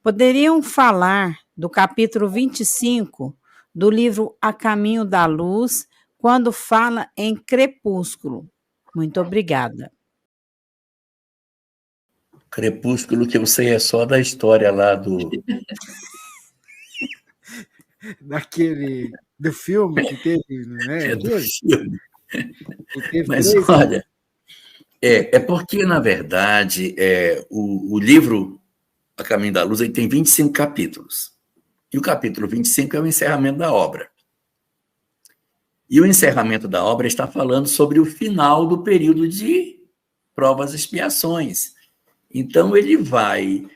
Poderiam falar do capítulo 25 do livro A Caminho da Luz, quando fala em crepúsculo. Muito obrigada. Crepúsculo, que eu sei é só da história lá do do filme que teve, não é? do filme. Que teve Mas, 3 olha, é porque, na verdade, o livro A Caminho da Luz ele tem 25 capítulos. E o capítulo 25 é o encerramento da obra. E o encerramento da obra está falando sobre o final do período de provas e expiações. Então, ele vai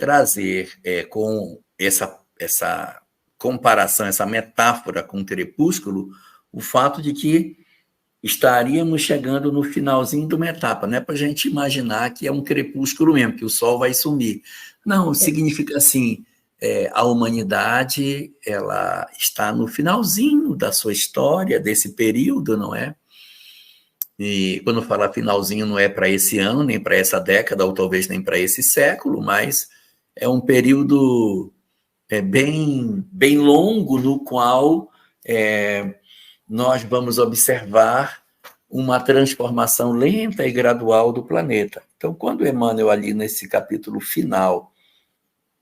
trazer com essa comparação, essa metáfora com o crepúsculo, o fato de que estaríamos chegando no finalzinho de uma etapa. Não é para a gente imaginar que é um crepúsculo mesmo, que o sol vai sumir. Não, significa assim, a humanidade ela está no finalzinho da sua história, desse período, não é? E quando fala finalzinho, não é para esse ano, nem para essa década, ou talvez nem para esse século, mas é um período bem longo no qual nós vamos observar uma transformação lenta e gradual do planeta. Então, quando Emmanuel, ali nesse capítulo final,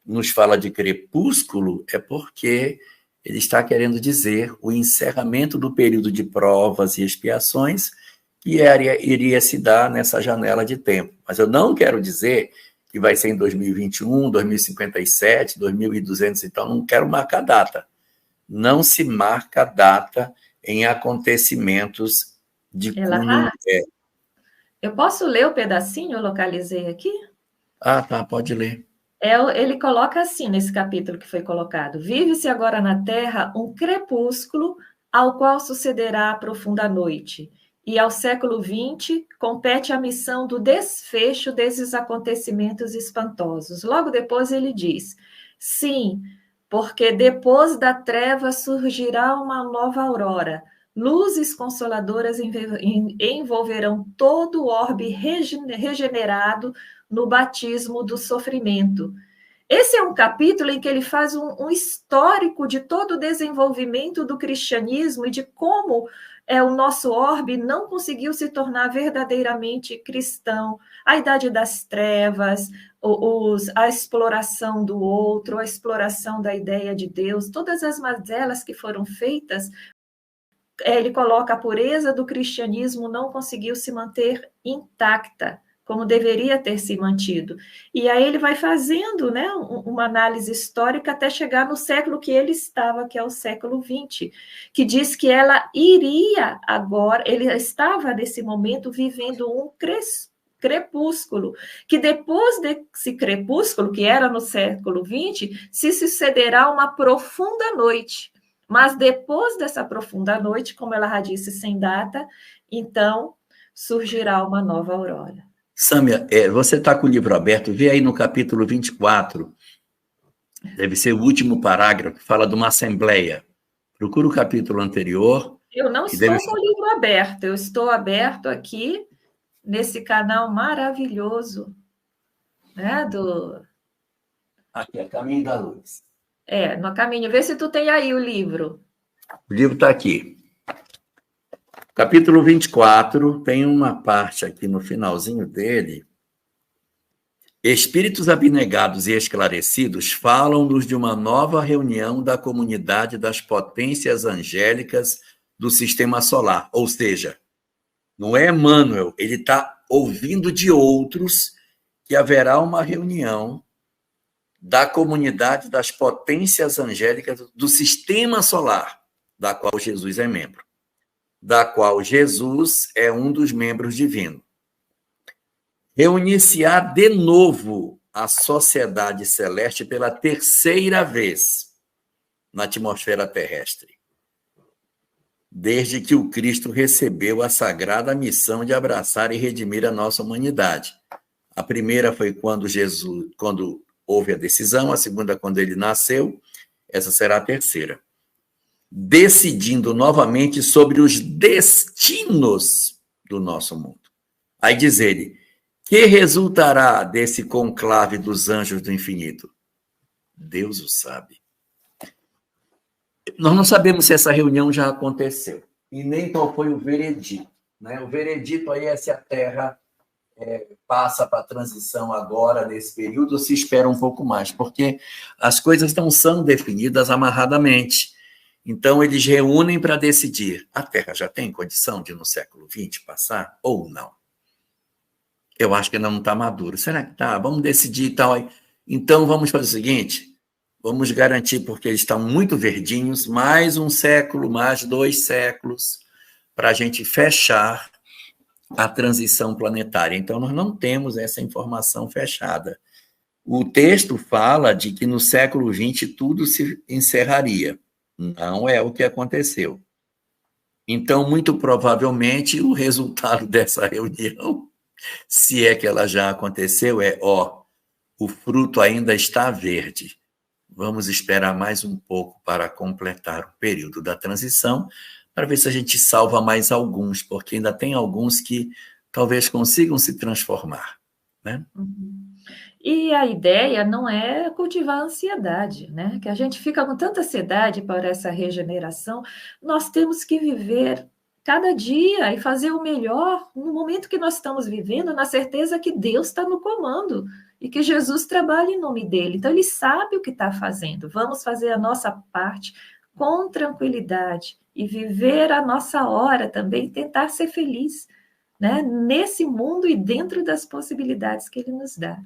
nos fala de crepúsculo, é porque ele está querendo dizer o encerramento do período de provas e expiações que iria se dar nessa janela de tempo. Mas eu não quero dizer que vai ser em 2021, 2057, 2200 e tal, não quero marcar data. Não se marca data em acontecimentos de cunho... Eu posso ler o pedacinho? Eu localizei aqui? Ah, tá, pode ler. Ele coloca assim, nesse capítulo que foi colocado: vive-se agora na terra um crepúsculo, ao qual sucederá a profunda noite. E ao século XX compete a missão do desfecho desses acontecimentos espantosos. Logo depois ele diz: sim, porque depois da treva surgirá uma nova aurora. Luzes consoladoras envolverão todo o orbe regenerado no batismo do sofrimento. Esse é um capítulo em que ele faz um histórico de todo o desenvolvimento do cristianismo e de como o nosso orbe não conseguiu se tornar verdadeiramente cristão. A idade das trevas, a exploração do outro, a exploração da ideia de Deus, todas as mazelas que foram feitas, ele coloca: a pureza do cristianismo não conseguiu se manter intacta, como deveria ter se mantido. E aí ele vai fazendo, né, uma análise histórica até chegar no século que ele estava, que é o século XX, que diz que ela iria agora, ele estava nesse momento vivendo um crepúsculo, que depois desse crepúsculo, que era no século XX, se sucederá uma profunda noite. Mas depois dessa profunda noite, como ela já disse, sem data, então surgirá uma nova aurora. Sâmia, você está com o livro aberto, vê aí no capítulo 24, deve ser o último parágrafo, que fala de uma assembleia. Procura o capítulo anterior. Eu não estou com o livro aberto, eu estou aberto aqui nesse canal maravilhoso, né, Aqui, é Caminho da Luz. No Caminho. Vê se tu tem aí o livro. O livro está aqui. Capítulo 24, tem uma parte aqui no finalzinho dele. Espíritos abnegados e esclarecidos falam-nos de uma nova reunião da comunidade das potências angélicas do sistema solar. Ou seja, não é Emmanuel, ele está ouvindo de outros que haverá uma reunião da comunidade das potências angélicas do sistema solar, da qual Jesus é membro, da qual Jesus é um dos membros divinos. Reunir-se-á de novo a sociedade celeste pela terceira vez na atmosfera terrestre, desde que o Cristo recebeu a sagrada missão de abraçar e redimir a nossa humanidade. A primeira foi quando houve a decisão, a segunda quando ele nasceu, essa será a terceira. Decidindo novamente sobre os destinos do nosso mundo. Aí diz ele: que resultará desse conclave dos anjos do infinito? Deus o sabe. Nós não sabemos se essa reunião já aconteceu e nem qual foi o veredito, né? O veredito aí é se a Terra passa para a transição agora, nesse período, ou se espera um pouco mais, porque as coisas não são definidas amarradamente. Então, eles reúnem para decidir, a Terra já tem condição de, no século XX, passar ou não? Eu acho que ainda não está maduro. Será que está? Vamos decidir e tal. Então, vamos fazer o seguinte, vamos garantir, porque eles estão muito verdinhos, mais um século, mais 2 séculos, para a gente fechar a transição planetária. Então, nós não temos essa informação fechada. O texto fala de que no século XX tudo se encerraria. Não é o que aconteceu. Então, muito provavelmente, o resultado dessa reunião, se é que ela já aconteceu, o fruto ainda está verde. Vamos esperar mais um pouco para completar o período da transição, para ver se a gente salva mais alguns, porque ainda tem alguns que talvez consigam se transformar, né? E a ideia não é cultivar a ansiedade, né? Que a gente fica com tanta ansiedade para essa regeneração. Nós temos que viver cada dia e fazer o melhor no momento que nós estamos vivendo, na certeza que Deus está no comando e que Jesus trabalha em nome dele. Então, ele sabe o que está fazendo. Vamos fazer a nossa parte com tranquilidade e viver a nossa hora também, tentar ser feliz, né? Nesse mundo e dentro das possibilidades que ele nos dá.